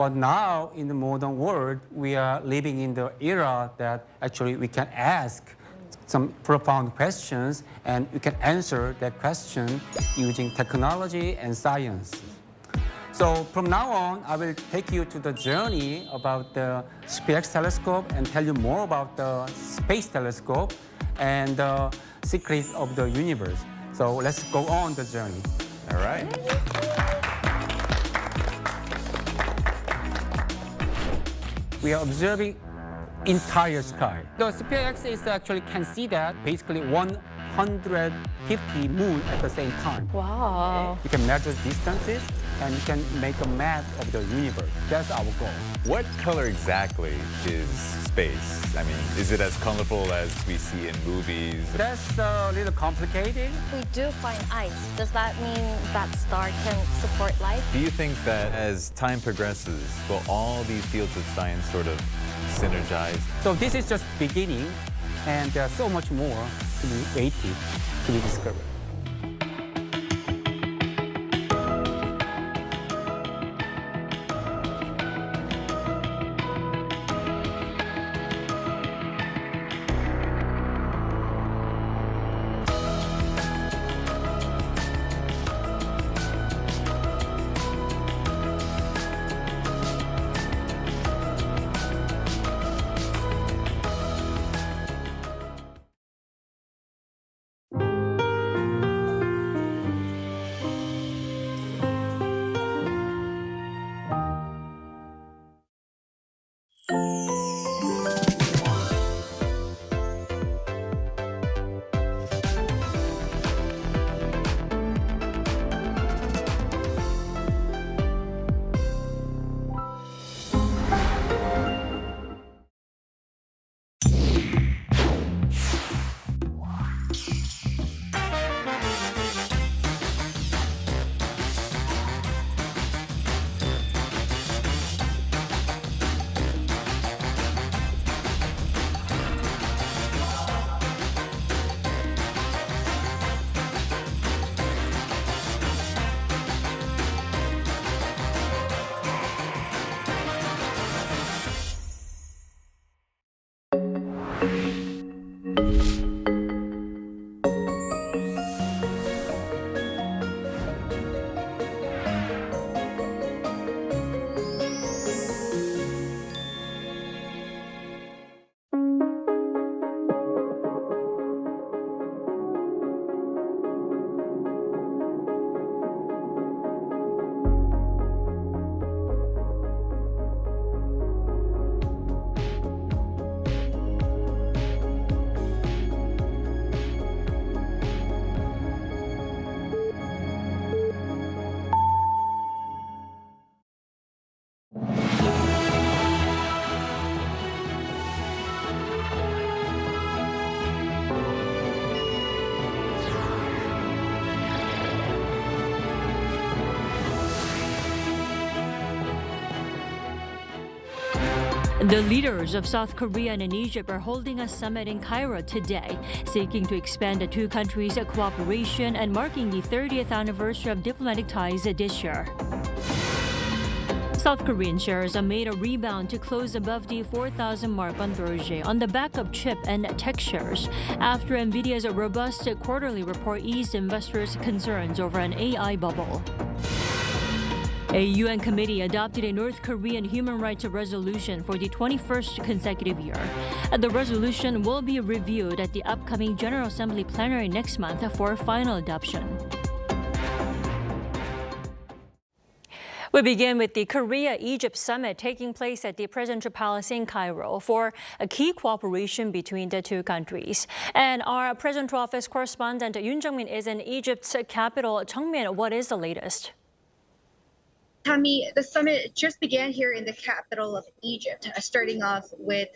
But now, in the modern world, we are living in the era that actually we can ask some profound questions and you can answer that question using technology and science. So from now on, I will take you to the journey about the SPX telescope and tell you more about the space telescope and the secrets of the universe. So let's go on the journey. All right. We are observing entire sky. The SPX is actually can see that basically 150 moon at the same time. Wow. You can measure distances and you can make a map of the universe. That's our goal. What color exactly is space? I mean, is it as colorful as we see in movies? That's a little complicated. We do find ice. Does that mean that star can support life? Do you think that as time progresses, will all these fields of science sort of synergize? So this is just beginning, and there's so much more to be waited, to be discovered. The leaders of South Korea and Egypt are holding a summit in Cairo today, seeking to expand the two countries' cooperation and marking the 30th anniversary of diplomatic ties this year. South Korean shares made a rebound to close above the 4,000 mark on Thursday on the back of chip and tech shares after NVIDIA's robust quarterly report eased investors' concerns over an AI bubble. A UN committee adopted a North Korean human rights resolution for the 21st consecutive year. The resolution will be reviewed at the upcoming General Assembly plenary next month for final adoption. We begin with the Korea-Egypt summit taking place at the Presidential Palace in Cairo for a key cooperation between the two countries. And our Presidential Office correspondent Yoon Jung-min is in Egypt's capital. Jung-min, what is the latest? Tammy, the summit just began here in the capital of Egypt, starting off with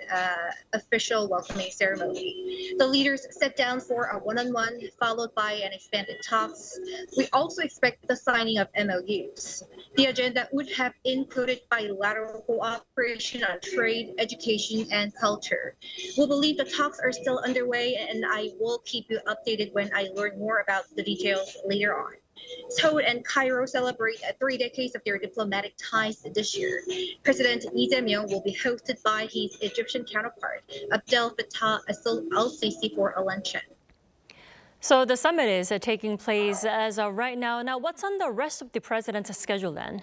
official welcoming ceremony. The leaders sat down for a one-on-one, followed by an expanded talks. We also expect the signing of MOUs. The agenda would have included bilateral cooperation on trade, education, and culture. We believe the talks are still underway, and I will keep you updated when I learn more about the details later on. Seoul and Cairo celebrate 3 decades of their diplomatic ties this year. President Lee Jae-myung will be hosted by his Egyptian counterpart, Abdel Fattah El-Sisi, for a luncheon. So the summit is taking place as of right now. Now, what's on the rest of the president's schedule then?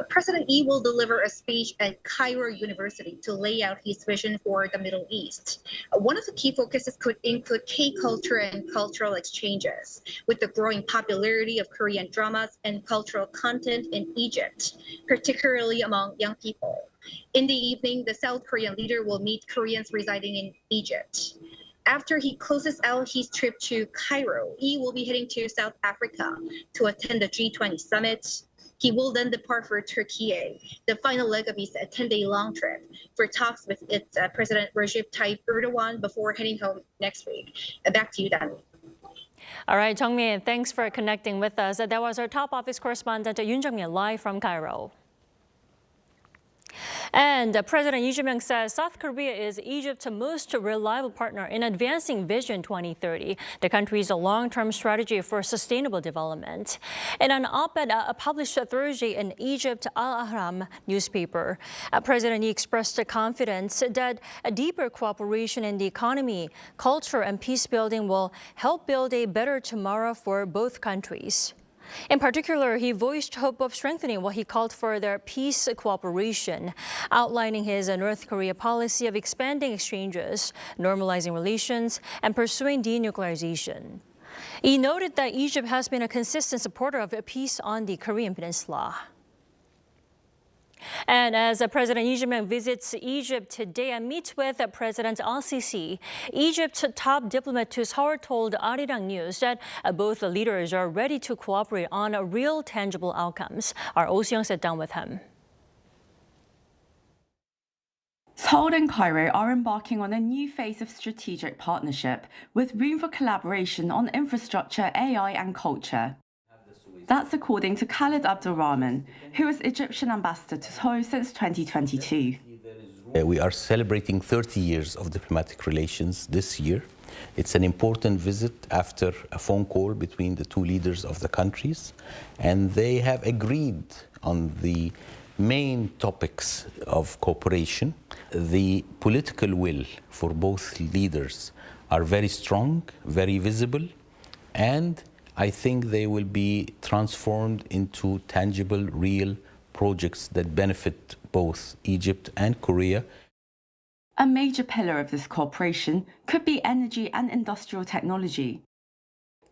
President Lee will deliver a speech at Cairo University to lay out his vision for the Middle East. One of the key focuses could include K-culture and cultural exchanges, with the growing popularity of Korean dramas and cultural content in Egypt, particularly among young people. In the evening, the South Korean leader will meet Koreans residing in Egypt. After he closes out his trip to Cairo, Lee will be heading to South Africa to attend the G20 summit. He will then depart for Turkey, the final leg of his 10-day-long trip, for talks with its President Recep Tayyip Erdogan before heading home next week. Back to you, Danny. All right, Jung-min, thanks for connecting with us. That was our top office correspondent, Yoon Jung-min, live from Cairo. And President Lee Jae-myung says South Korea is Egypt's most reliable partner in advancing Vision 2030, the country's long-term strategy for sustainable development. In an op-ed published Thursday in Egypt Al-Ahram newspaper, President Lee expressed confidence that a deeper cooperation in the economy, culture, and peace building will help build a better tomorrow for both countries. In particular, he voiced hope of strengthening what he called for their peace cooperation, outlining his North Korea policy of expanding exchanges, normalizing relations, and pursuing denuclearization. He noted that Egypt has been a consistent supporter of peace on the Korean Peninsula. And as President Lee Jae-myung visits Egypt today and meets with President El-Sisi, Egypt's top diplomat to Seoul told Arirang News that both leaders are ready to cooperate on real, tangible outcomes. Our Oh Seung sat down with him. Seoul and Cairo are embarking on a new phase of strategic partnership with room for collaboration on infrastructure, AI, and culture. That's according to Khaled Abdel Rahman, who is Egyptian ambassador to Seoul since 2022. We are celebrating 30 years of diplomatic relations this year. It's an important visit after a phone call between the two leaders of the countries, and they have agreed on the main topics of cooperation. The political will for both leaders are very strong, very visible, and I think they will be transformed into tangible, real projects that benefit both Egypt and Korea. A major pillar of this cooperation could be energy and industrial technology.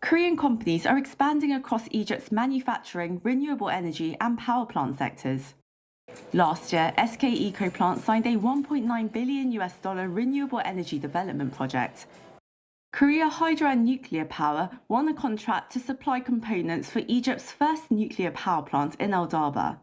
Korean companies are expanding across Egypt's manufacturing, renewable energy, and power plant sectors. Last year, SK Ecoplant signed a $1.9 billion renewable energy development project. Korea Hydro and Nuclear Power won a contract to supply components for Egypt's first nuclear power plant in El-Daba.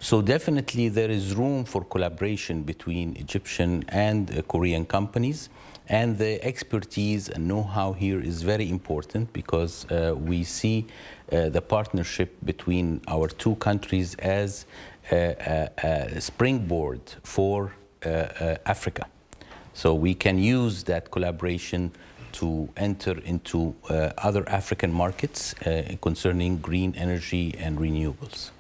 So definitely there is room for collaboration between Egyptian and Korean companies, and the expertise and know-how here is very important because we see the partnership between our two countries as a springboard for Africa. So we can use that collaboration to enter into other African markets concerning green energy and renewables.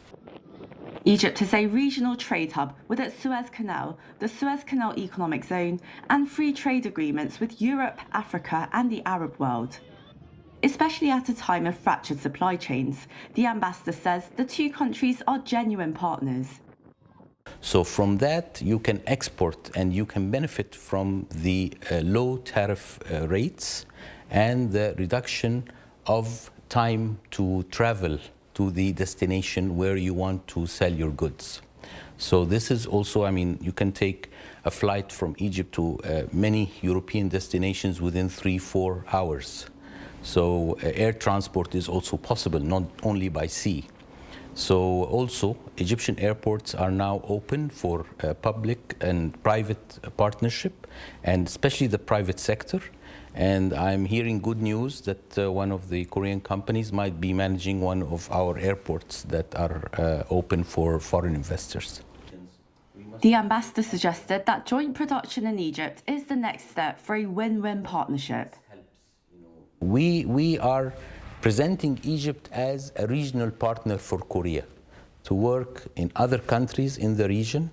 Egypt is a regional trade hub with its Suez Canal, the Suez Canal Economic Zone, and free trade agreements with Europe, Africa, and the Arab world. Especially at a time of fractured supply chains, the ambassador says the two countries are genuine partners. So from that, you can export and you can benefit from the low tariff rates and the reduction of time to travel to the destination where you want to sell your goods. So this is also, I mean, you can take a flight from Egypt to many European destinations within 3-4 hours. So air transport is also possible, not only by sea. So also, Egyptian airports are now open for public and private partnership, and especially the private sector. And I'm hearing good news that one of the Korean companies might be managing one of our airports that are open for foreign investors. The ambassador suggested that joint production in Egypt is the next step for a win-win partnership. We are presenting Egypt as a regional partner for Korea to work in other countries in the region.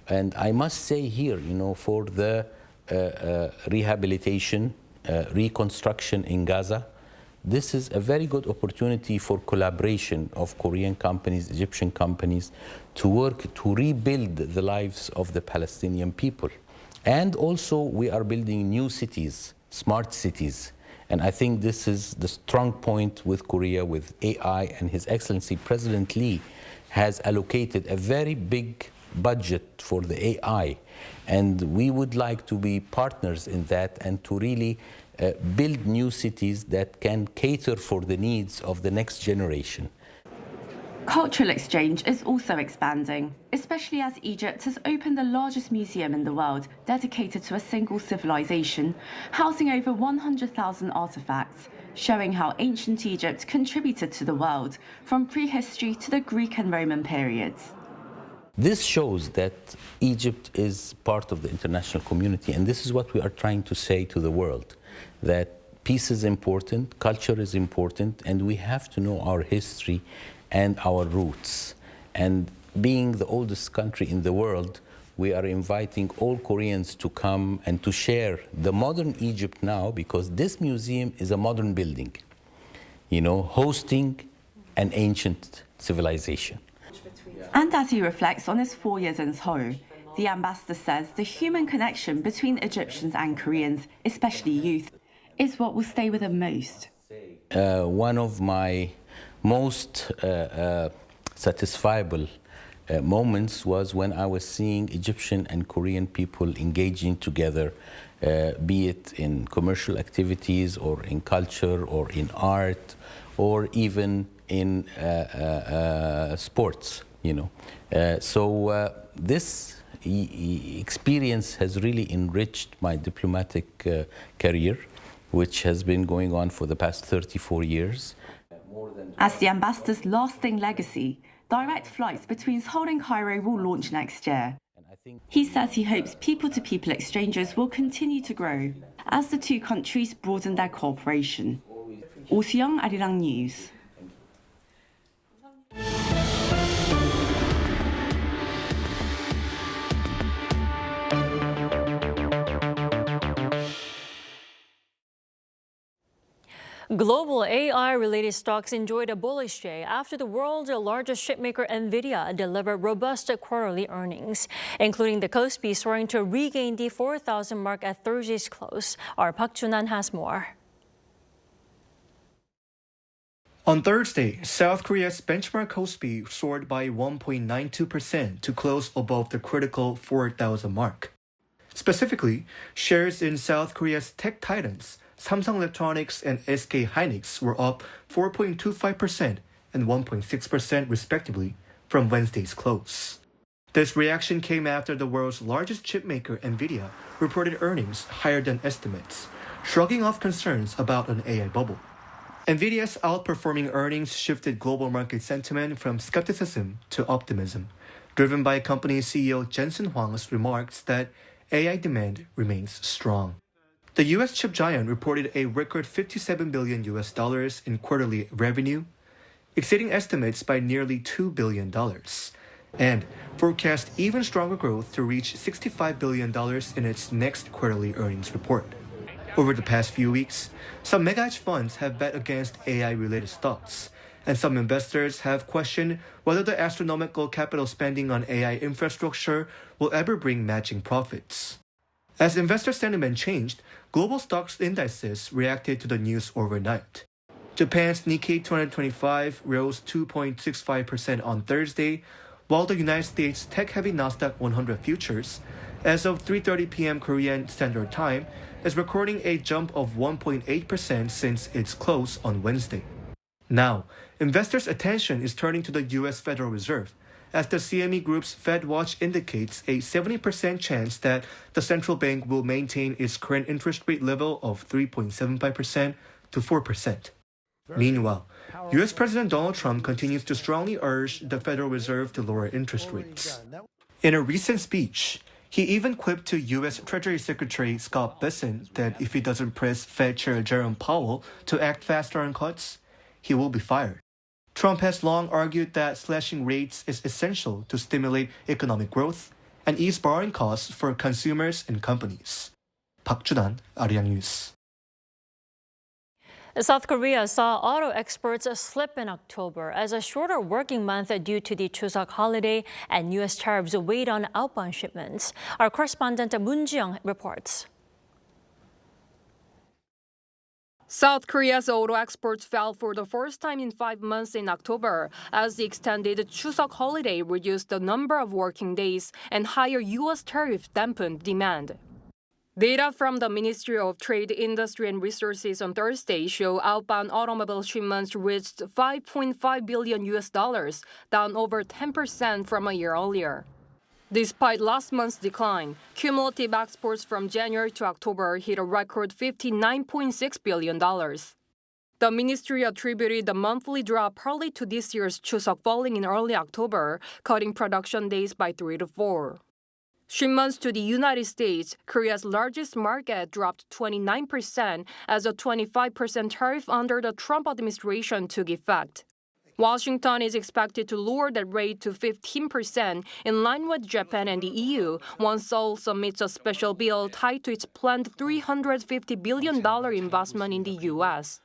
And I must say here, for the rehabilitation, reconstruction in Gaza, this is a very good opportunity for collaboration of Korean companies, Egyptian companies, to work to rebuild the lives of the Palestinian people. And also we are building new cities, smart cities. And I think this is the strong point with Korea, with AI, and His Excellency President Lee has allocated a very big budget for the AI. And we would like to be partners in that and to really build new cities that can cater for the needs of the next generation. Cultural exchange is also expanding, especially as Egypt has opened the largest museum in the world dedicated to a single civilization, housing over 100,000 artifacts, showing how ancient Egypt contributed to the world from prehistory to the Greek and Roman periods. This shows that Egypt is part of the international community, and this is what we are trying to say to the world, that peace is important, culture is important, and we have to know our history and our roots. And being the oldest country in the world, we are inviting all Koreans to come and to share the modern Egypt now, because this museum is a modern building, hosting an ancient civilization. And as he reflects on his 4 years in Seoul, the ambassador says the human connection between Egyptians and Koreans, especially youth, is what will stay with him most. One of my most satisfiable moments was when I was seeing Egyptian and Korean people engaging together, be it in commercial activities or in culture or in art or even in sports, So this experience has really enriched my diplomatic career, which has been going on for the past 34 years. As the ambassador's lasting legacy, direct flights between Seoul and Cairo will launch next year. He says he hopes people-to-people exchanges will continue to grow as the two countries broaden their cooperation. Oh Soo-young, Arirang News. Global AI-related stocks enjoyed a bullish day after the world's largest chipmaker NVIDIA delivered robust quarterly earnings, including the KOSPI soaring to regain the 4,000 mark at Thursday's close. Our Park Junan has more. On Thursday, South Korea's benchmark KOSPI soared by 1.92% to close above the critical 4,000 mark. Specifically, shares in South Korea's tech titans, Samsung Electronics and SK Hynix, were up 4.25% and 1.6% respectively from Wednesday's close. This reaction came after the world's largest chipmaker, NVIDIA, reported earnings higher than estimates, shrugging off concerns about an AI bubble. NVIDIA's outperforming earnings shifted global market sentiment from skepticism to optimism, driven by company CEO Jensen Huang's remarks that AI demand remains strong. The U.S. chip giant reported a record $57 billion in quarterly revenue, exceeding estimates by nearly $2 billion, and forecast even stronger growth to reach $65 billion in its next quarterly earnings report. Over the past few weeks, some mega-hedge funds have bet against AI-related stocks, and some investors have questioned whether the astronomical capital spending on AI infrastructure will ever bring matching profits. As investor sentiment changed, global stocks indices reacted to the news overnight. Japan's Nikkei 225 rose 2.65% on Thursday, while the United States tech-heavy Nasdaq 100 futures, as of 3:30 p.m. Korean Standard Time, is recording a jump of 1.8% since its close on Wednesday. Now, investors' attention is turning to the U.S. Federal Reserve, as the CME Group's Fed Watch indicates a 70% chance that the central bank will maintain its current interest rate level of 3.75% to 4%. Meanwhile, U.S. President Donald Trump continues to strongly urge the Federal Reserve to lower interest rates. In a recent speech, he even quipped to U.S. Treasury Secretary Scott Bessent that if he doesn't press Fed Chair Jerome Powell to act faster on cuts, he will be fired. Trump has long argued that slashing rates is essential to stimulate economic growth and ease borrowing costs for consumers and companies. Park Judan, Arirang News. South Korea saw auto exports slip in October as a shorter working month due to the Chuseok holiday and U.S. tariffs weighed on outbound shipments. Our correspondent Moon Ji-young reports. South Korea's auto exports fell for the first time in 5 months in October as the extended Chuseok holiday reduced the number of working days and higher U.S. tariff dampened demand. Data from the Ministry of Trade, Industry and Resources on Thursday show outbound automobile shipments reached $5.5 billion, down over 10% from a year earlier. Despite last month's decline, cumulative exports from January to October hit a record $59.6 billion. The ministry attributed the monthly drop partly to this year's Chuseok falling in early October, cutting production days by 3 to 4. Shipments to the United States, Korea's largest market, dropped 29% as a 25% tariff under the Trump administration took effect. Washington is expected to lower that rate to 15% in line with Japan and the EU once Seoul submits a special bill tied to its planned $350 billion investment in the U.S.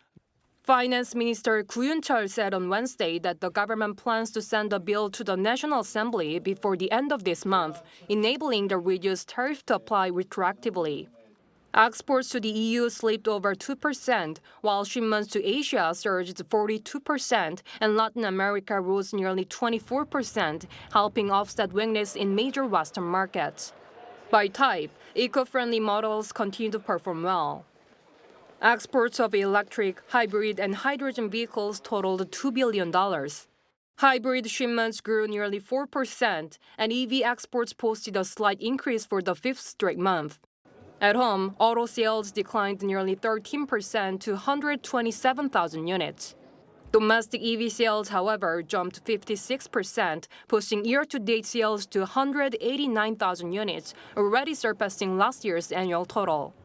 Finance Minister Koo Yoon-chol said on Wednesday that the government plans to send a bill to the National Assembly before the end of this month, enabling the reduced tariff to apply retroactively. Exports to the EU slipped over 2%, while shipments to Asia surged 42% and Latin America rose nearly 24%, helping offset weakness in major Western markets. By type, eco-friendly models continue to perform well. Exports of electric, hybrid, and hydrogen vehicles totaled $2 billion. Hybrid shipments grew nearly 4%, and EV exports posted a slight increase for the 5th straight month. At home, auto sales declined nearly 13% to 127,000 units. Domestic EV sales, however, jumped 56%, pushing year-to-date sales to 189,000 units, already surpassing last year's annual total.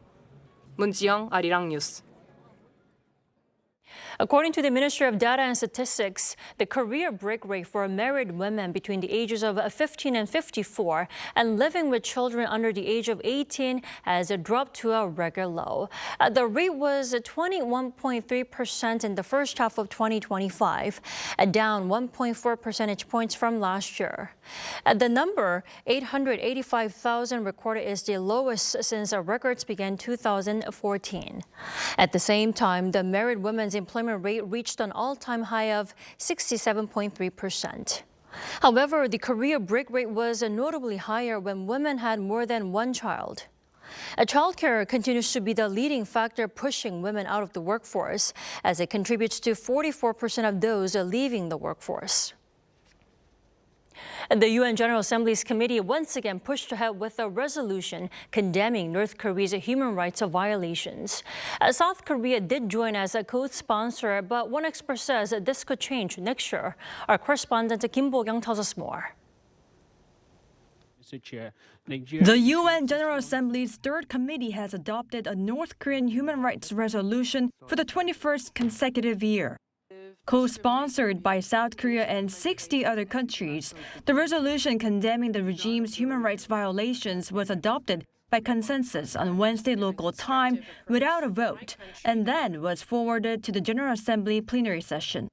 Moon Ji-young, Arirang News. According to the Ministry of Data and Statistics, the career break rate for married women between the ages of 15 and 54 and living with children under the age of 18 has dropped to a record low. The rate was 21.3% in the first half of 2025, down 1.4 percentage points from last year. The number, 885,000 recorded, is the lowest since records began 2014. At the same time, the married women's employment rate reached an all-time high of 67.3%. However, the career break rate was notably higher when women had more than one child. Childcare continues to be the leading factor pushing women out of the workforce, as it contributes to 44% of those leaving the workforce. The UN General Assembly's committee once again pushed ahead with a resolution condemning North Korea's human rights violations. South Korea did join as a co-sponsor, but one expert says this could change next year. Our correspondent Kim Bo-kyung tells us more. The UN General Assembly's third committee has adopted a North Korean human rights resolution for the 21st consecutive year. Co-sponsored by South Korea and 60 other countries, the resolution condemning the regime's human rights violations was adopted by consensus on Wednesday local time without a vote, and then was forwarded to the General Assembly plenary session.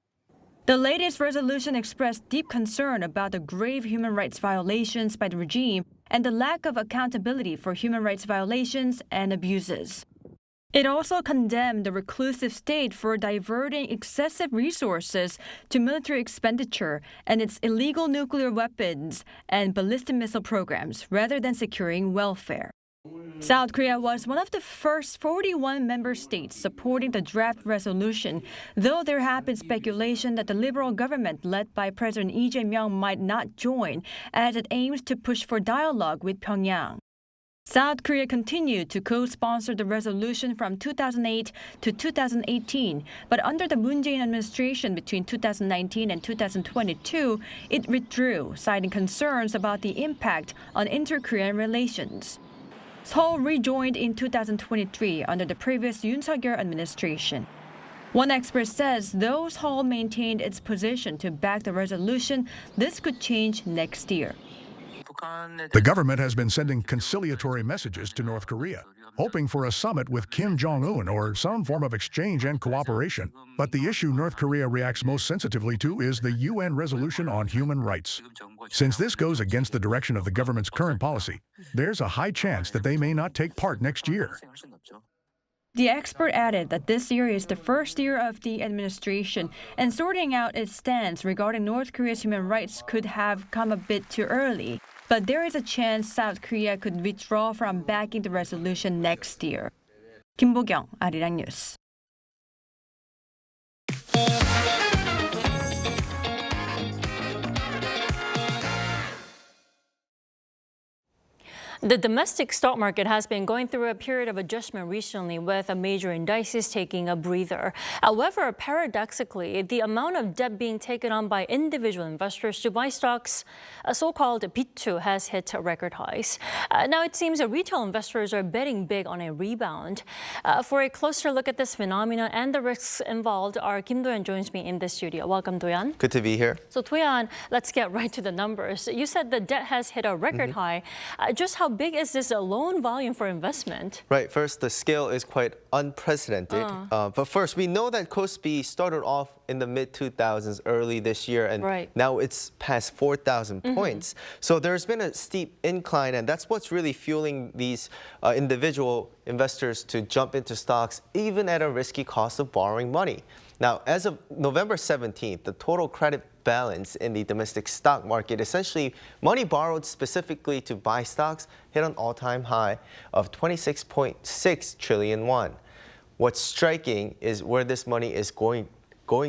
The latest resolution expressed deep concern about the grave human rights violations by the regime and the lack of accountability for human rights violations and abuses. It also condemned the reclusive state for diverting excessive resources to military expenditure and its illegal nuclear weapons and ballistic missile programs rather than securing welfare. South Korea was one of the first 41 member states supporting the draft resolution, though there have been speculation that the liberal government led by President Lee Jae-myung might not join, as it aims to push for dialogue with Pyongyang. South Korea continued to co-sponsor the resolution from 2008 to 2018, but under the Moon Jae-in administration between 2019 and 2022, it withdrew, citing concerns about the impact on inter-Korean relations. Seoul rejoined in 2023 under the previous Yoon Suk-yeol administration. One expert says though Seoul maintained its position to back the resolution, this could change next year. The government has been sending conciliatory messages to North Korea, hoping for a summit with Kim Jong-un or some form of exchange and cooperation. But the issue North Korea reacts most sensitively to is the UN resolution on human rights. Since this goes against the direction of the government's current policy, there's a high chance that they may not take part next year. The expert added that this year is the first year of the administration, and sorting out its stance regarding North Korea's human rights could have come a bit too early. But there is a chance South Korea could withdraw from backing the resolution next year. Kim Bo-kyung, Arirang News. The domestic stock market has been going through a period of adjustment recently, with major indices taking a breather. However, paradoxically, the amount of debt being taken on by individual investors to buy stocks, a so-called B2, has hit record highs. Now, it seems that retail investors are betting big on a rebound. For a closer look at this phenomenon and the risks involved, our Kim Do-yeon joins me in the studio. Welcome, Do-yeon. Good to be here. So, Do-yeon, let's get right to the numbers. You said the debt has hit a record high. Just how big is this loan volume for investment? Right. First, the scale is quite unprecedented. But first, we know that KOSPI started off in the mid-2000s early this year, and now it's past 4,000 points. So there's been a steep incline, and that's what's really fueling these individual investors to jump into stocks, even at a risky cost of borrowing money. Now, as of November 17th, the total credit balance in the domestic stock market, essentially money borrowed specifically to buy stocks, hit an all-time high of 26.6 trillion won. What's striking is where this money is going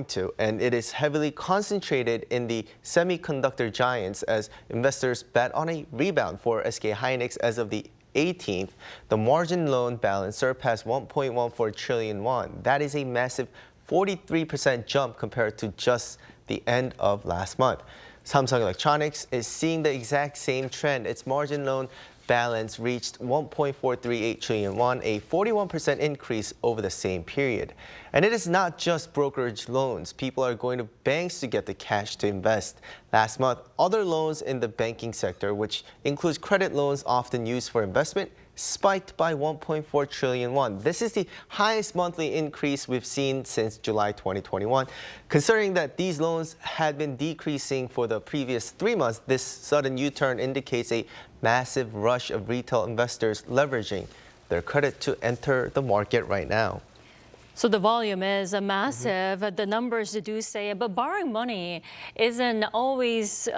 to, and it is heavily concentrated in the semiconductor giants as investors bet on a rebound for SK Hynix. As of the 18th, the margin loan balance surpassed 1.14 trillion won. That is a massive 43% jump compared to just the end of last month. Samsung Electronics is seeing the exact same trend. Its margin loan balance reached 1.438 trillion won, a 41% increase over the same period. And it is not just brokerage loans. People are going to banks to get the cash to invest. Last month, other loans in the banking sector, which includes credit loans often used for investment, spiked by 1.4 trillion won. This is the highest monthly increase we've seen since July 2021. Considering that these loans had been decreasing for the previous 3 months, this sudden U-turn indicates a massive rush of retail investors leveraging their credit to enter the market right now. So the volume is massive. The numbers do say, but borrowing money is always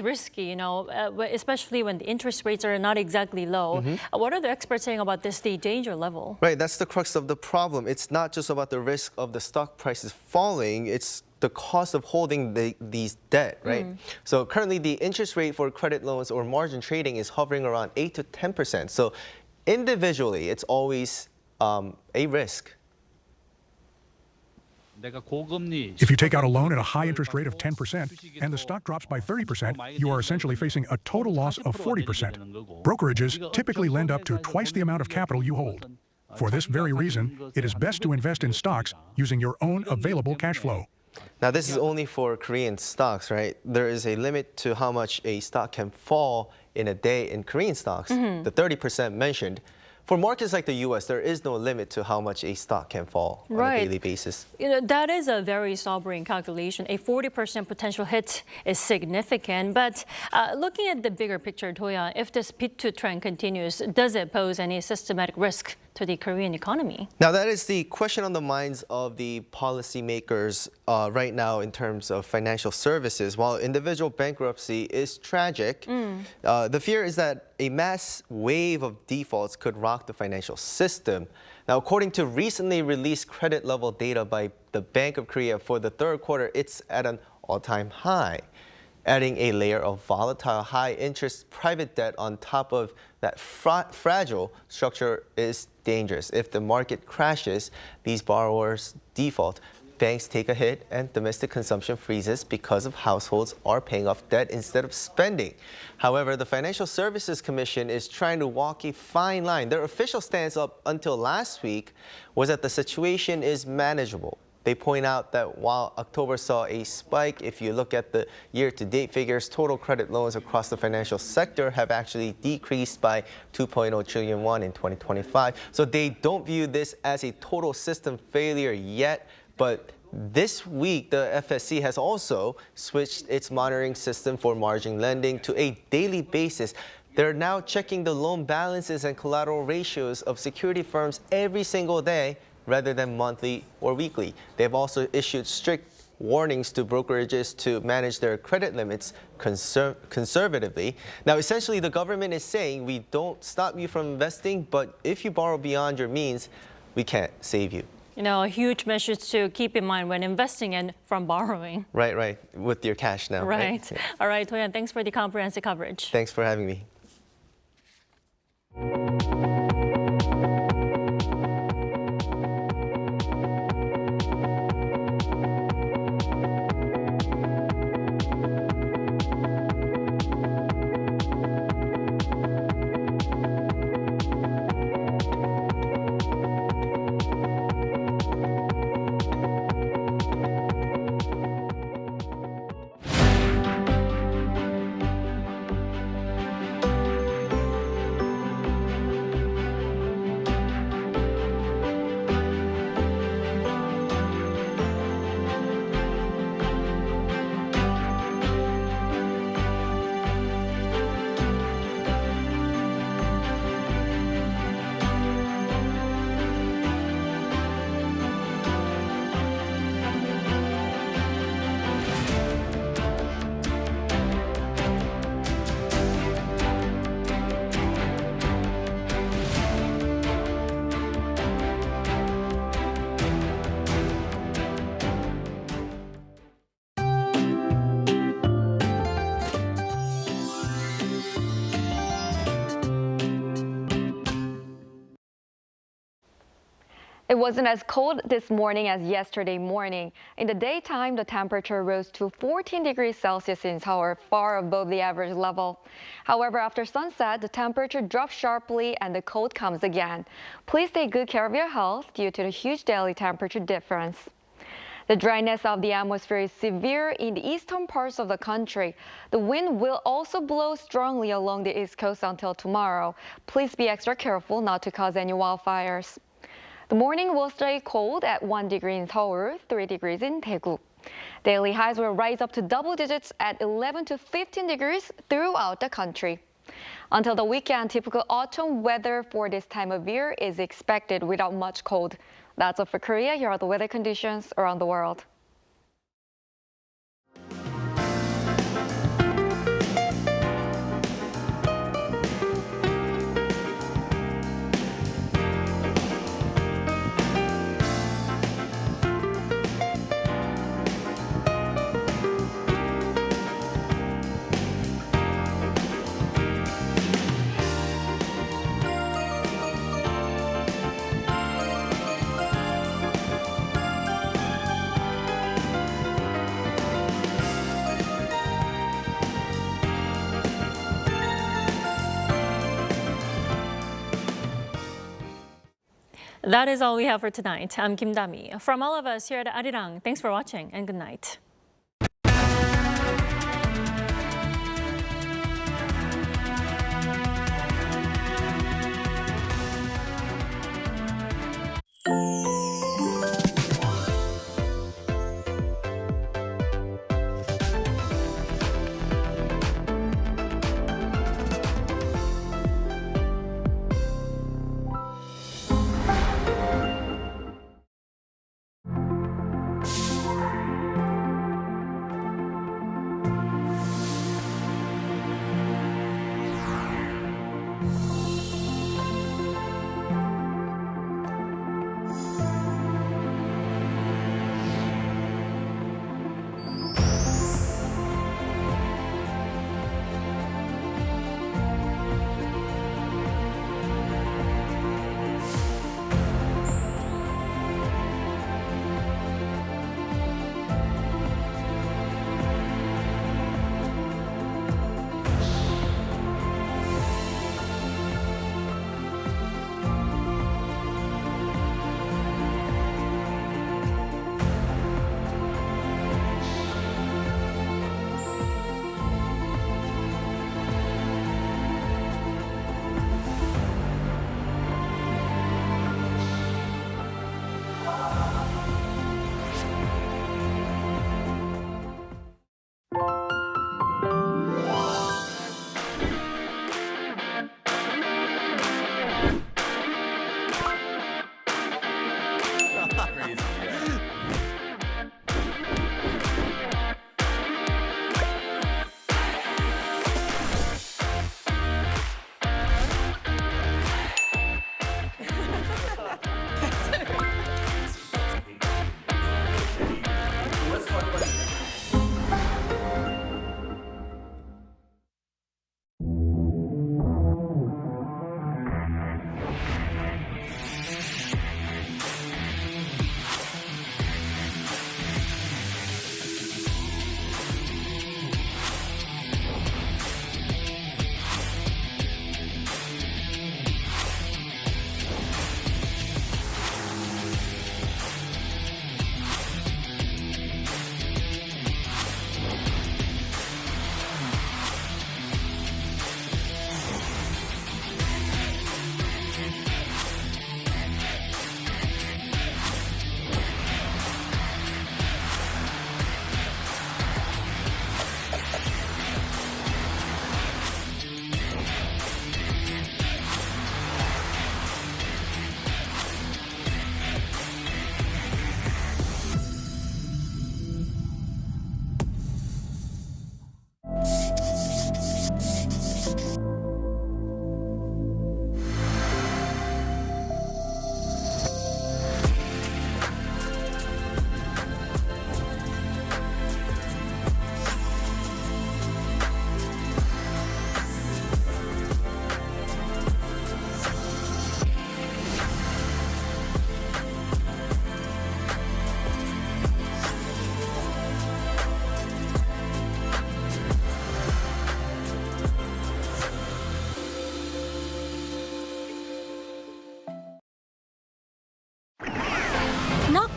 risky, you know, especially when the interest rates are not exactly low. What are the experts saying about this, the danger level? Right, that's the crux of the problem. It's not just about the risk of the stock prices falling, it's the cost of holding these debt, right? So currently the interest rate for credit loans or margin trading is hovering around 8 to 10%. So individually, it's always a risk. If you take out a loan at a high interest rate of 10% and the stock drops by 30%, you are essentially facing a total loss of 40%. Brokerages typically lend up to twice the amount of capital you hold. For this very reason, it is best to invest in stocks using your own available cash flow. Now, this is only for Korean stocks, right? There is a limit to how much a stock can fall in a day in Korean stocks, the 30% mentioned. For markets like the U.S., there is no limit to how much a stock can fall on a daily basis. You know, that is a very sobering calculation. A 40% potential hit is significant. But looking at the bigger picture, Do-yeon, if this P2 trend continues, does it pose any systematic risk to the Korean economy? Now, that is the question on the minds of the policymakers right now in terms of financial services. While individual bankruptcy is tragic, the fear is that a mass wave of defaults could rock the financial system. Now, according to recently released credit level data by the Bank of Korea for the third quarter, it's at an all-time high. Adding a layer of volatile high-interest private debt on top of that fragile structure is dangerous. If the market crashes, these borrowers default. banks take a hit and domestic consumption freezes because of households are paying off debt instead of spending. However, the Financial Services Commission is trying to walk a fine line. Their official stance up until last week was that the situation is manageable. They point out that while October saw a spike, if you look at the year-to-date figures, total credit loans across the financial sector have actually decreased by 2.0 trillion won in 2025. So they don't view this as a total system failure yet, but this week, the FSC has also switched its monitoring system for margin lending to a daily basis. They're now checking the loan balances and collateral ratios of security firms every single day, rather than monthly or weekly. They've also issued strict warnings to brokerages to manage their credit limits conservatively. Now, essentially, the government is saying we don't stop you from investing, but if you borrow beyond your means, we can't save you. You know, a huge message to keep in mind when investing and from borrowing. Right, with your cash now. Right. Yeah. All right, Toyan, thanks for the comprehensive coverage. Thanks for having me. It wasn't as cold this morning as yesterday morning. In the daytime, the temperature rose to 14 degrees Celsius in Seoul, far above the average level. However, after sunset, the temperature drops sharply and the cold comes again. Please take good care of your health due to the huge daily temperature difference. The dryness of the atmosphere is severe in the eastern parts of the country. The wind will also blow strongly along the east coast until tomorrow. Please be extra careful not to cause any wildfires. The morning will stay cold at 1 degree in Seoul, 3 degrees in Daegu. Daily highs will rise up to double digits at 11 to 15 degrees throughout the country. Until the weekend, typical autumn weather for this time of year is expected without much cold. That's all for Korea. Here are the weather conditions around the world. That is all we have for tonight. I'm Kim Dami. From all of us here at Arirang, thanks for watching and good night.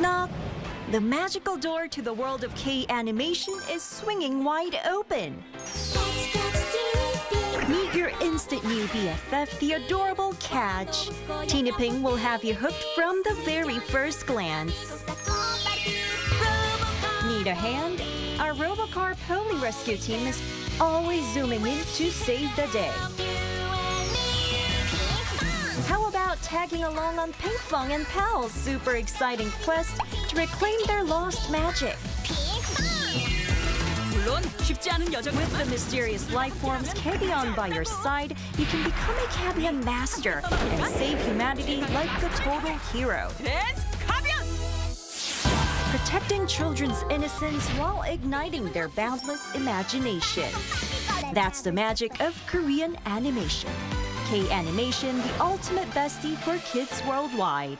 Knock. The magical door to the world of K-animation is swinging wide open. Meet your instant new BFF, the adorable Catch. Tina Ping will have you hooked from the very first glance. Need a hand? Our Robocar Poli Rescue team is always zooming in to save the day. How about tagging along on Ping Fong and Pal's super exciting quest to reclaim their lost magic? With the mysterious life forms Cabion by your side, you can become a Cabion master and save humanity like the total hero. Protecting children's innocence while igniting their boundless imaginations. That's the magic of Korean animation. K-animation, the ultimate bestie for kids worldwide.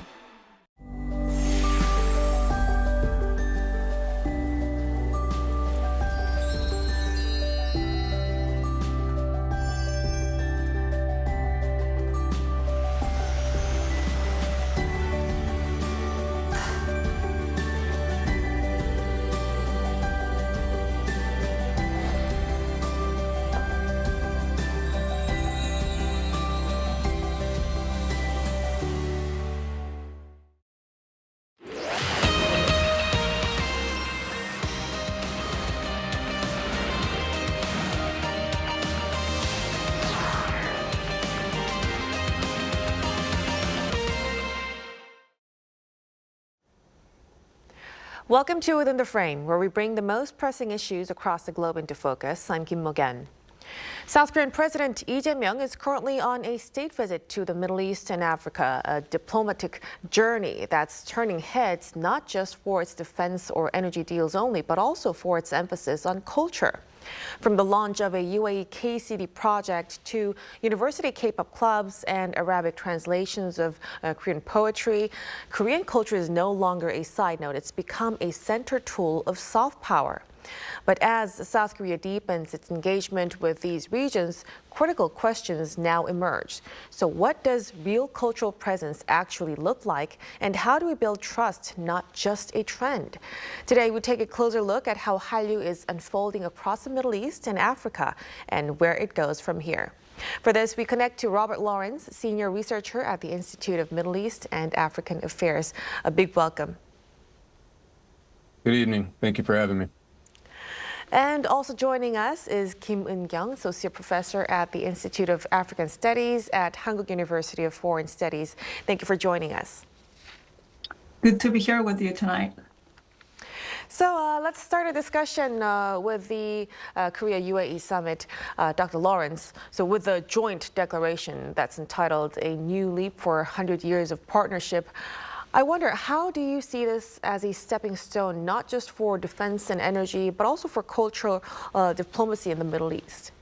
Welcome to Within the Frame, where we bring the most pressing issues across the globe into focus. I'm Kim Mo-gen. South Korean President Lee Jae-myung is currently on a state visit to the Middle East and Africa, a diplomatic journey that's turning heads not just for its defense or energy deals only, but also for its emphasis on culture. From the launch of a UAE K-City project to university K-pop clubs and Arabic translations of Korean poetry, Korean culture is no longer a side note. It's become a center tool of soft power. But as South Korea deepens its engagement with these regions, critical questions now emerge. So what does real cultural presence actually look like? And how do we build trust, not just a trend? Today, we take a closer look at how Hallyu is unfolding across the Middle East and Africa and where it goes from here. For this, we connect to Robert Lawrence, senior researcher at the Institute of Middle East and African Affairs. A big welcome. Good evening. Thank you for having me. And also joining us is Kim Eun-kyung, Associate Professor at the Institute of African Studies at Hankuk University of Foreign Studies. Thank you for joining us. Good to be here with you tonight. So let's start a discussion with the Korea-UAE summit. Dr. Lawrence, so with the joint declaration that's entitled A New Leap for 100 Years of Partnership, I wonder, how do you see this as a stepping stone, not just for defense and energy, but also for cultural diplomacy in the Middle East?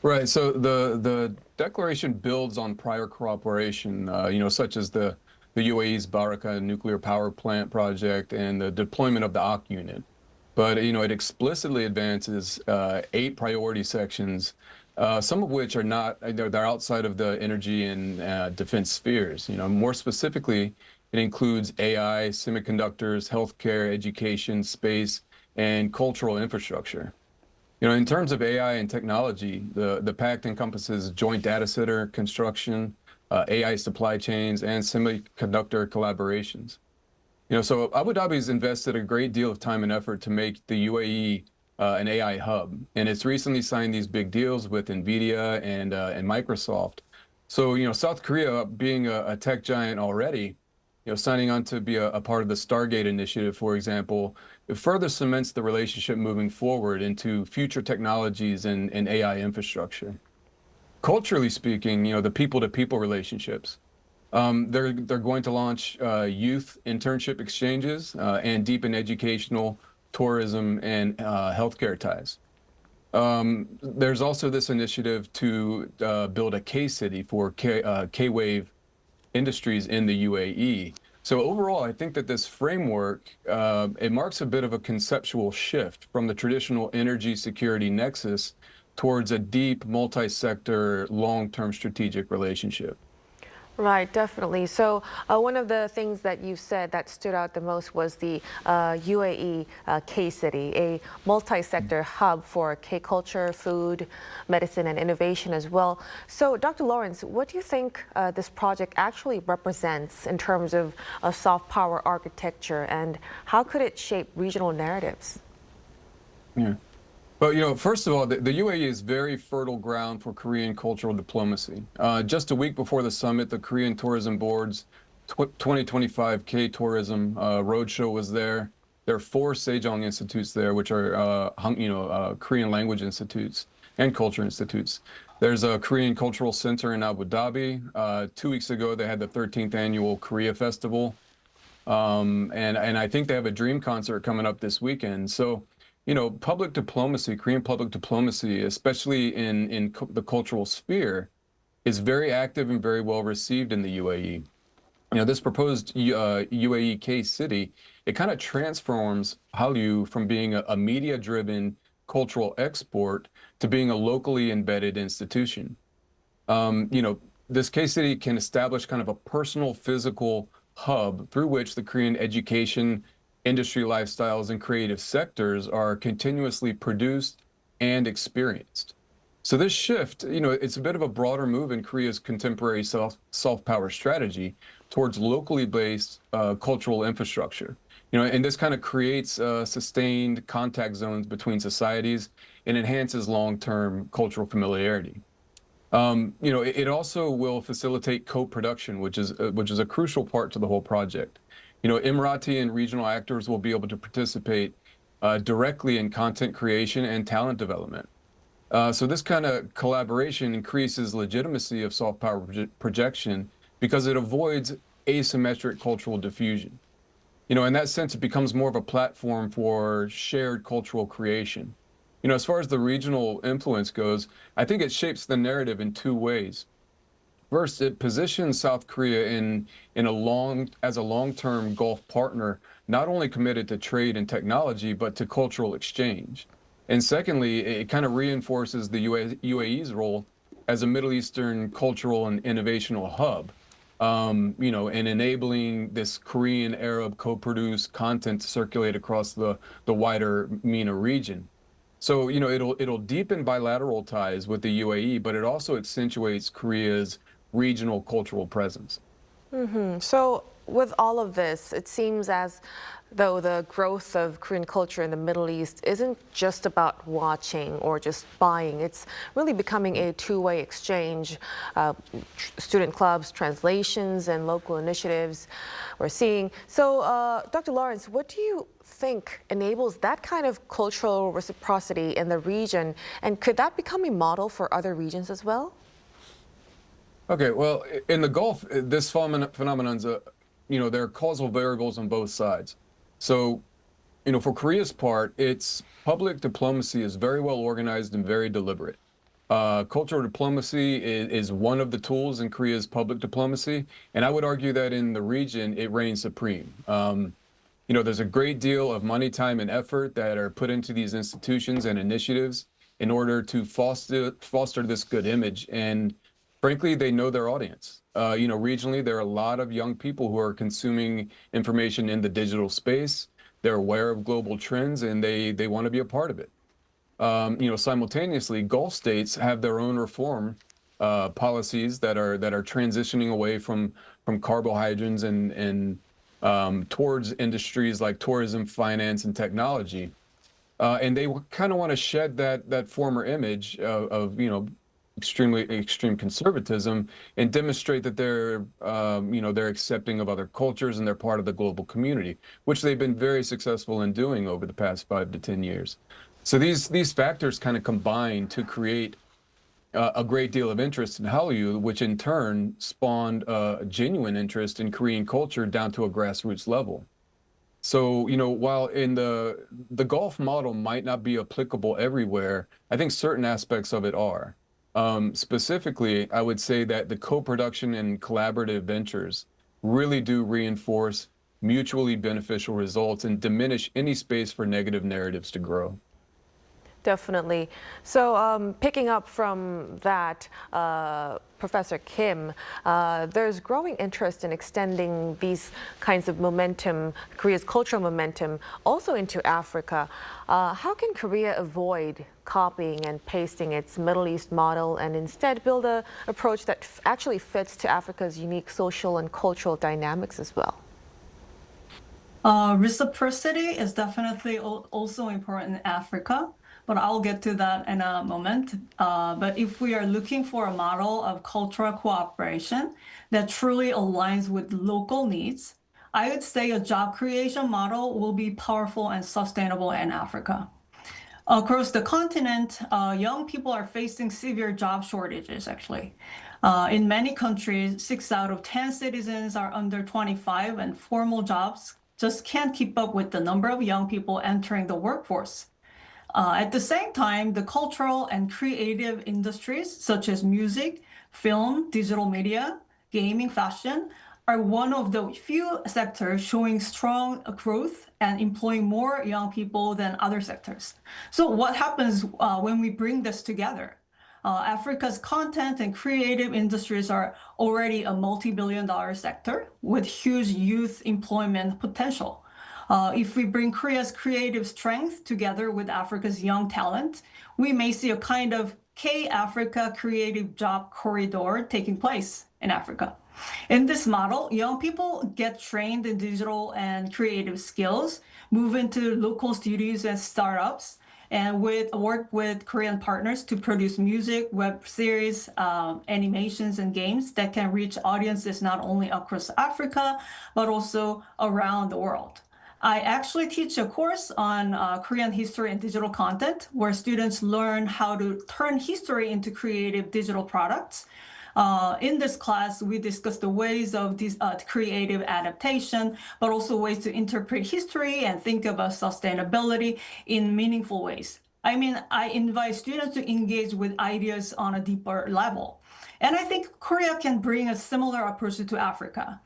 Right. So the declaration builds on prior cooperation, such as the UAE's Baraka nuclear power plant project and the deployment of the OC unit. But, it explicitly advances 8 priority sections, some of which are not, they're outside of the energy and defense spheres. More specifically, it includes AI, semiconductors, healthcare, education, space, and cultural infrastructure. In terms of AI and technology, the pact encompasses joint data center construction, AI supply chains, and semiconductor collaborations. So Abu Dhabi's invested a great deal of time and effort to make the UAE an AI hub, and it's recently signed these big deals with NVIDIA and Microsoft. So, South Korea, being a tech giant already, signing on to be a part of the Stargate initiative, for example, it further cements the relationship moving forward into future technologies and AI infrastructure. Culturally speaking, the people-to-people relationships. They're going to launch youth internship exchanges and deepen educational, tourism, and healthcare ties. There's also this initiative to build a K-City for K-Wave industries in the UAE. So overall, I think that this framework, it marks a bit of a conceptual shift from the traditional energy security nexus towards a deep, multi-sector, long-term strategic relationship. Right, definitely. So one of the things that you said that stood out the most was the UAE K-City, a multi-sector hub for K-culture, food, medicine, and innovation as well. So Dr. Lawrence, what do you think this project actually represents in terms of a soft power architecture, and how could it shape regional narratives? Yeah. Well, first of all, the UAE is very fertile ground for Korean cultural diplomacy. Just a week before the summit, the Korean Tourism Board's 2025 K-Tourism Roadshow was there. There are 4 Sejong institutes there, which are, Korean language institutes and culture institutes. There's a Korean Cultural Center in Abu Dhabi. 2 weeks ago, they had the 13th annual Korea Festival. And I think they have a dream concert coming up this weekend. So, public diplomacy, Korean public diplomacy, especially in the cultural sphere, is very active and very well received in the UAE. This proposed UAE K-City, it kind of transforms Hallyu from being a media-driven cultural export to being a locally embedded institution. This K-City can establish kind of a personal physical hub through which the Korean education, industry lifestyles, and creative sectors are continuously produced and experienced. So this shift, it's a bit of a broader move in Korea's contemporary soft power strategy towards locally based cultural infrastructure. And this kind of creates sustained contact zones between societies and enhances long-term cultural familiarity. It also will facilitate co-production, which is a crucial part to the whole project. Emirati and regional actors will be able to participate directly in content creation and talent development. So this kind of collaboration increases legitimacy of soft power projection because it avoids asymmetric cultural diffusion. In that sense, it becomes more of a platform for shared cultural creation. As far as the regional influence goes, I think it shapes the narrative in 2 ways. First, it positions South Korea as a long-term Gulf partner, not only committed to trade and technology, but to cultural exchange. And secondly, it kind of reinforces the UAE's role as a Middle Eastern cultural and innovational hub, and enabling this Korean Arab co-produced content to circulate across the wider MENA region. So, it'll deepen bilateral ties with the UAE, but it also accentuates Korea's regional cultural presence. So with all of this, it seems as though the growth of Korean culture in the Middle East isn't just about watching or just buying. It's really becoming a two-way exchange. Student clubs, translations, and local initiatives we're seeing. So, Dr. Lawrence, what do you think enables that kind of cultural reciprocity in the region? And could that become a model for other regions as well? Okay, well, in the Gulf, this phenomenon's there are causal variables on both sides. So, for Korea's part, its public diplomacy is very well organized and very deliberate. Cultural diplomacy is one of the tools in Korea's public diplomacy, and I would argue that in the region, it reigns supreme. There's a great deal of money, time, and effort that are put into these institutions and initiatives in order to foster this good image. And frankly, they know their audience. Regionally, there are a lot of young people who are consuming information in the digital space. They're aware of global trends, and they want to be a part of it. Simultaneously, Gulf states have their own reform policies that are transitioning away from carbohydrates and towards industries like tourism, finance, and technology. And they kind of want to shed that former image of extreme conservatism and demonstrate that they're accepting of other cultures and they're part of the global community, which they've been very successful in doing over the past 5 to 10 years. So these factors kind of combine to create a great deal of interest in Hallyu, which in turn spawned a genuine interest in Korean culture down to a grassroots level. So, while in the Gulf model might not be applicable everywhere, I think certain aspects of it are. Specifically, I would say that the co-production and collaborative ventures really do reinforce mutually beneficial results and diminish any space for negative narratives to grow. Definitely. So picking up from that, Professor Kim, there's growing interest in extending these kinds of momentum, Korea's cultural momentum, also into Africa. How can Korea avoid copying and pasting its Middle East model and instead build an approach that actually fits to Africa's unique social and cultural dynamics as well? Reciprocity is definitely also important in Africa, but I'll get to that in a moment. But if we are looking for a model of cultural cooperation that truly aligns with local needs, I would say a job creation model will be powerful and sustainable in Africa. Across the continent, young people are facing severe job shortages, actually. In many countries, 6 out of 10 citizens are under 25, and formal jobs just can't keep up with the number of young people entering the workforce. At the same time, the cultural and creative industries, such as music, film, digital media, gaming, fashion, are one of the few sectors showing strong growth and employing more young people than other sectors. So what happens when we bring this together? Africa's content and creative industries are already a multi-billion-dollar sector with huge youth employment potential. If we bring Korea's creative strength together with Africa's young talent, we may see a kind of K-Africa creative job corridor taking place in Africa. In this model, young people get trained in digital and creative skills, move into local studios and startups, and work with Korean partners to produce music, web series, animations, and games that can reach audiences not only across Africa, but also around the world. I actually teach a course on Korean history and digital content, where students learn how to turn history into creative digital products. In this class, we discuss the ways of this creative adaptation, but also ways to interpret history and think about sustainability in meaningful ways. I mean, I invite students to engage with ideas on a deeper level. And I think Korea can bring a similar approach to Africa.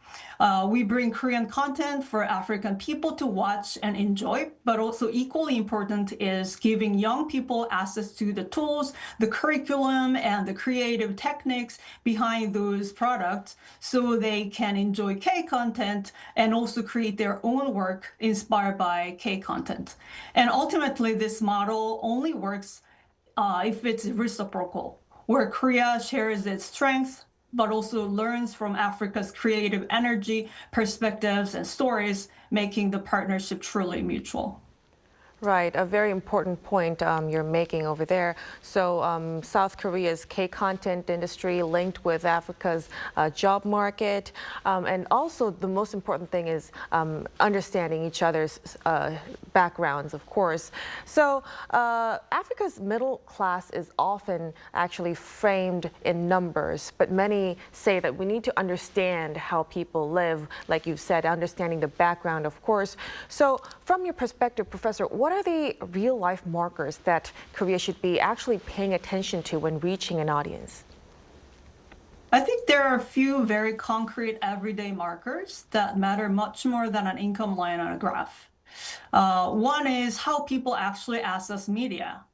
We bring Korean content for African people to watch and enjoy, but also equally important is giving young people access to the tools, the curriculum, and the creative techniques behind those products so they can enjoy K content and also create their own work inspired by K content. And ultimately, this model only works if it's reciprocal, where Korea shares its strengths, but also learns from Africa's creative energy, perspectives, and stories, making the partnership truly mutual. Right, a very important point you're making over there. So South Korea's K-content industry linked with Africa's job market. And also the most important thing is understanding each other's backgrounds, of course. So Africa's middle class is often actually framed in numbers, but many say that we need to understand how people live, like you've said, understanding the background, of course. So from your perspective, Professor, what are the real-life markers that Korea should be actually paying attention to when reaching an audience? I think there are a few very concrete everyday markers that matter much more than an income line on a graph. One is how people actually access media.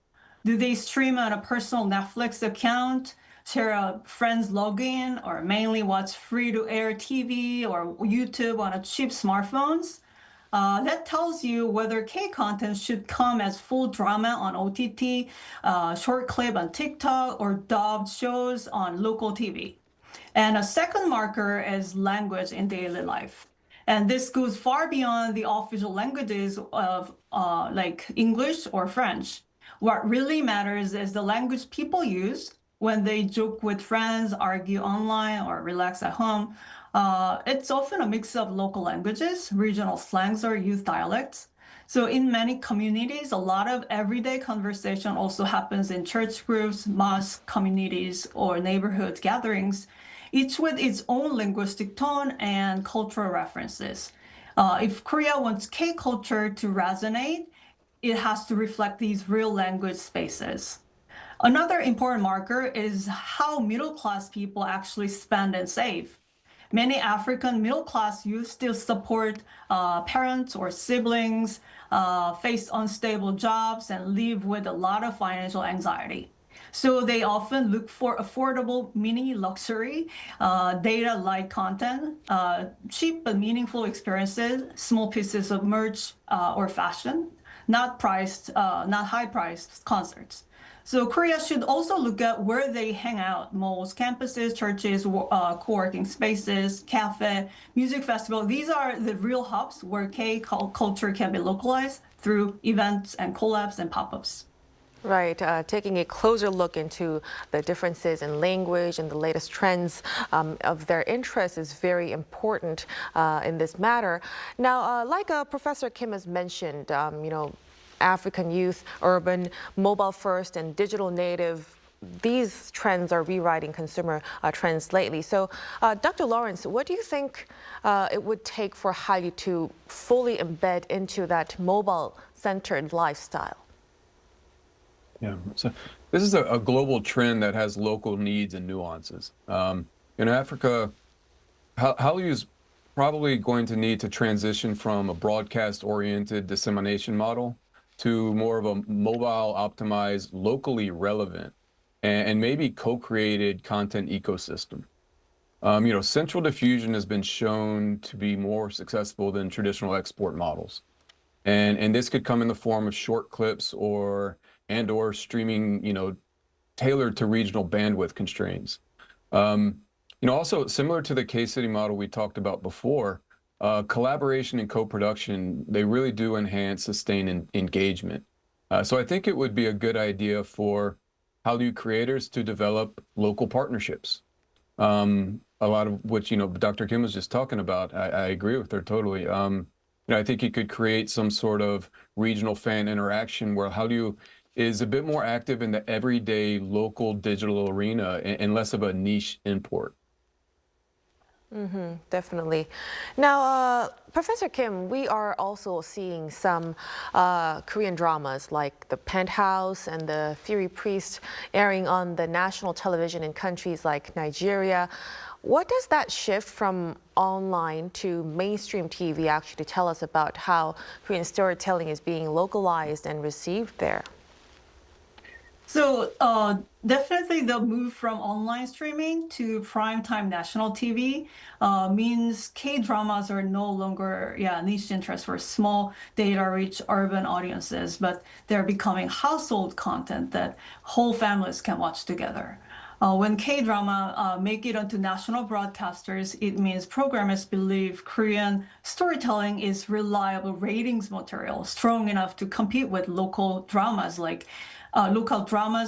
Do they stream on a personal Netflix account, share a friend's login, or mainly watch free-to-air TV or YouTube on a cheap smartphones? That tells you whether K-content should come as full drama on OTT, short clip on TikTok, or dubbed shows on local TV. And a second marker is language in daily life. And this goes far beyond the official languages of like English or French. What really matters is the language people use when they joke with friends, argue online, or relax at home. It's often a mix of local languages, regional slangs, or youth dialects. So in many communities, a lot of everyday conversation also happens in church groups, mosque communities, or neighborhood gatherings, each with its own linguistic tone and cultural references. If Korea wants K-culture to resonate, it has to reflect these real language spaces. Another important marker is how middle-class people actually spend and save. many African middle-class youth still support parents or siblings, face unstable jobs, and live with a lot of financial anxiety. So they often look for affordable mini luxury, data-like content, cheap but meaningful experiences, small pieces of merch or fashion, not high-priced concerts. So Korea should also look at where they hang out: malls, campuses, churches, co-working spaces, cafe, music festival. These are the real hubs where K-culture can be localized through events and collabs and pop-ups. Right, taking a closer look into the differences in language and the latest trends of their interests is very important in this matter. Now, like Professor Kim has mentioned, African youth, urban, mobile first, and digital native, these trends are rewriting consumer trends lately. So, Dr. Lawrence, what do you think it would take for Hallyu to fully embed into that mobile-centered lifestyle? Yeah, so this is a global trend that has local needs and nuances. In Africa, Hallyu is probably going to need to transition from a broadcast-oriented dissemination model to more of a mobile-optimized, locally relevant, and maybe co-created content ecosystem. Central diffusion has been shown to be more successful than traditional export models. And this could come in the form of short clips or streaming, tailored to regional bandwidth constraints. Also similar to the K-City model we talked about before, collaboration and co-production, they really do enhance sustained engagement. So I think it would be a good idea for Hallyu creators to develop local partnerships. A lot of which, Dr. Kim was just talking about. I agree with her totally. I think you could create some sort of regional fan interaction where Hallyu is a bit more active in the everyday local digital arena and less of a niche import. Definitely. Now, Professor Kim, we are also seeing some Korean dramas like The Penthouse and The Theory Priest airing on the national television in countries like Nigeria. What does that shift from online to mainstream TV actually tell us about how Korean storytelling is being localized and received there? So definitely the move from online streaming to primetime national TV means K-dramas are no longer niche interest for small data-rich urban audiences, but they're becoming household content that whole families can watch together. When K-drama make it onto national broadcasters, it means programmers believe Korean storytelling is reliable ratings material, strong enough to compete with local dramas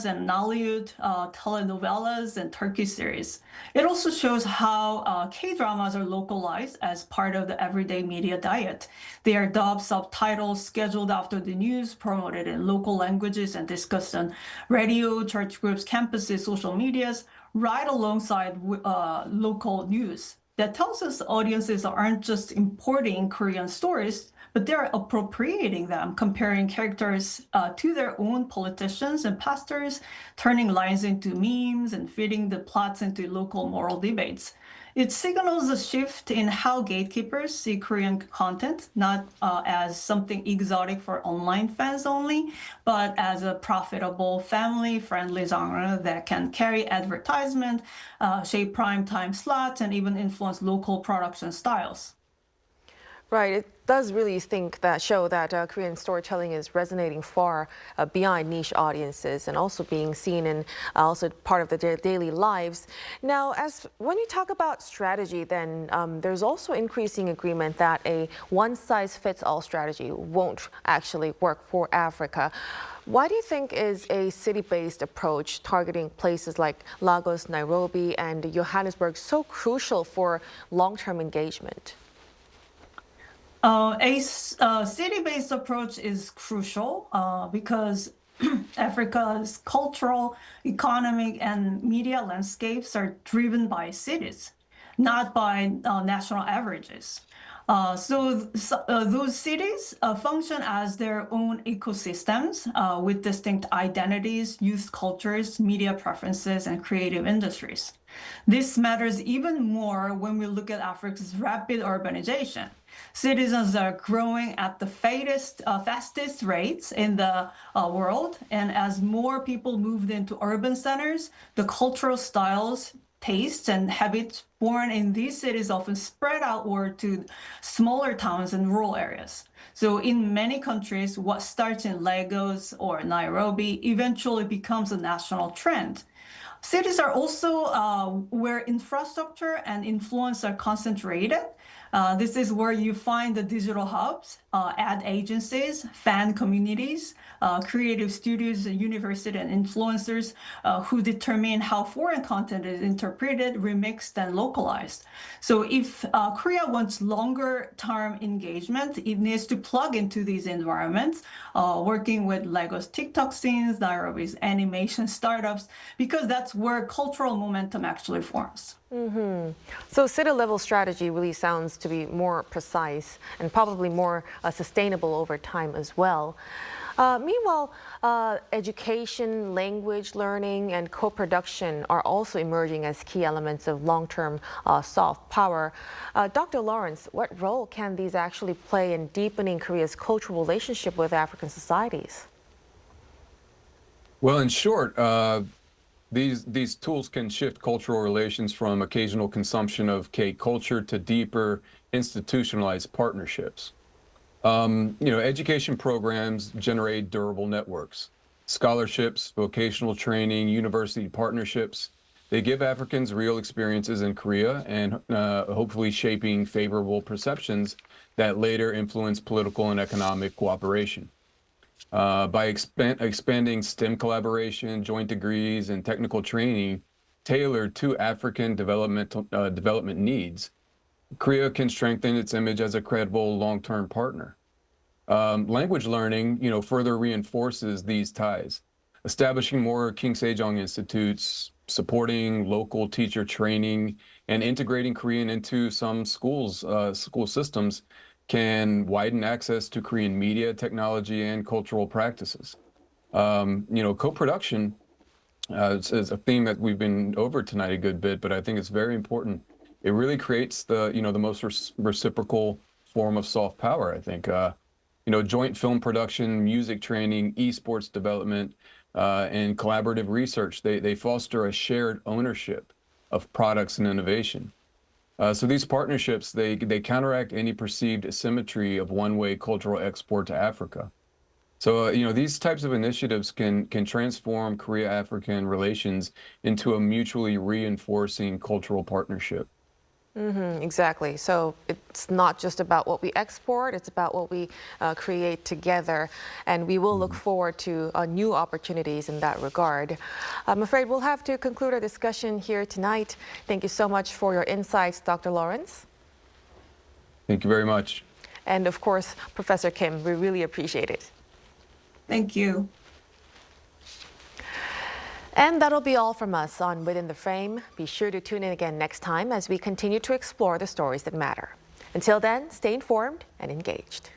and Nollywood, telenovelas, and Turkish series. It also shows how K-dramas are localized as part of the everyday media diet. They are dubbed, subtitles, scheduled after the news, promoted in local languages, and discussed on radio, church groups, campuses, social medias, right alongside local news. That tells us audiences aren't just importing Korean stories, but they're appropriating them, comparing characters to their own politicians and pastors, turning lines into memes and fitting the plots into local moral debates. It signals a shift in how gatekeepers see Korean content, not as something exotic for online fans only, but as a profitable, family-friendly genre that can carry advertisement, shape primetime slots, and even influence local production styles. Right, it does really show that Korean storytelling is resonating far beyond niche audiences and also being seen in also part of their daily lives. Now, when you talk about strategy, then there's also increasing agreement that a one-size-fits-all strategy won't actually work for Africa. Why do you think is a city-based approach targeting places like Lagos, Nairobi, and Johannesburg so crucial for long-term engagement? A city-based approach is crucial because Africa's cultural, economic, and media landscapes are driven by cities, not by national averages. Those cities function as their own ecosystems with distinct identities, youth cultures, media preferences, and creative industries. This matters even more when we look at Africa's rapid urbanization. Citizens are growing at the fastest rates in the world, and as more people moved into urban centers, the cultural styles, tastes, and habits born in these cities often spread outward to smaller towns and rural areas. So in many countries, what starts in Lagos or Nairobi eventually becomes a national trend. Cities are also where infrastructure and influence are concentrated. This is where you find the digital hubs, ad agencies, fan communities, creative studios, university and influencers who determine how foreign content is interpreted, remixed, and localized. So if Korea wants longer-term engagement, it needs to plug into these environments, working with Lagos TikTok scenes, Nairobi's animation startups, because that's where cultural momentum actually forms. So city-level strategy really sounds to be more precise and probably more sustainable over time as well. Meanwhile, education, language learning, and co-production are also emerging as key elements of long-term soft power. Dr. Lawrence, what role can these actually play in deepening Korea's cultural relationship with African societies? Well, in short, these tools can shift cultural relations from occasional consumption of K-culture to deeper institutionalized partnerships. Education programs generate durable networks. Scholarships, vocational training, university partnerships, they give Africans real experiences in Korea and hopefully shaping favorable perceptions that later influence political and economic cooperation. By expanding STEM collaboration, joint degrees, and technical training tailored to African development needs, Korea can strengthen its image as a credible long-term partner. Language learning, further reinforces these ties, establishing more King Sejong institutes, supporting local teacher training, and integrating Korean into some school systems can widen access to Korean media, technology, and cultural practices. Co-production is a theme that we've been over tonight a good bit, but I think it's very important. It really creates the most reciprocal form of soft power, I think. Joint film production, music training, esports development, and collaborative research, they foster a shared ownership of products and innovation. So these partnerships, they counteract any perceived asymmetry of one-way cultural export to Africa. So, these types of initiatives can transform Korea-African relations into a mutually reinforcing cultural partnership. Exactly. So it's not just about what we export, it's about what we create together. And we will look forward to new opportunities in that regard. I'm afraid we'll have to conclude our discussion here tonight. Thank you so much for your insights, Dr. Lawrence. Thank you very much. And of course, Professor Kim, we really appreciate it. Thank you. And that'll be all from us on Within the Frame. Be sure to tune in again next time as we continue to explore the stories that matter. Until then, stay informed and engaged.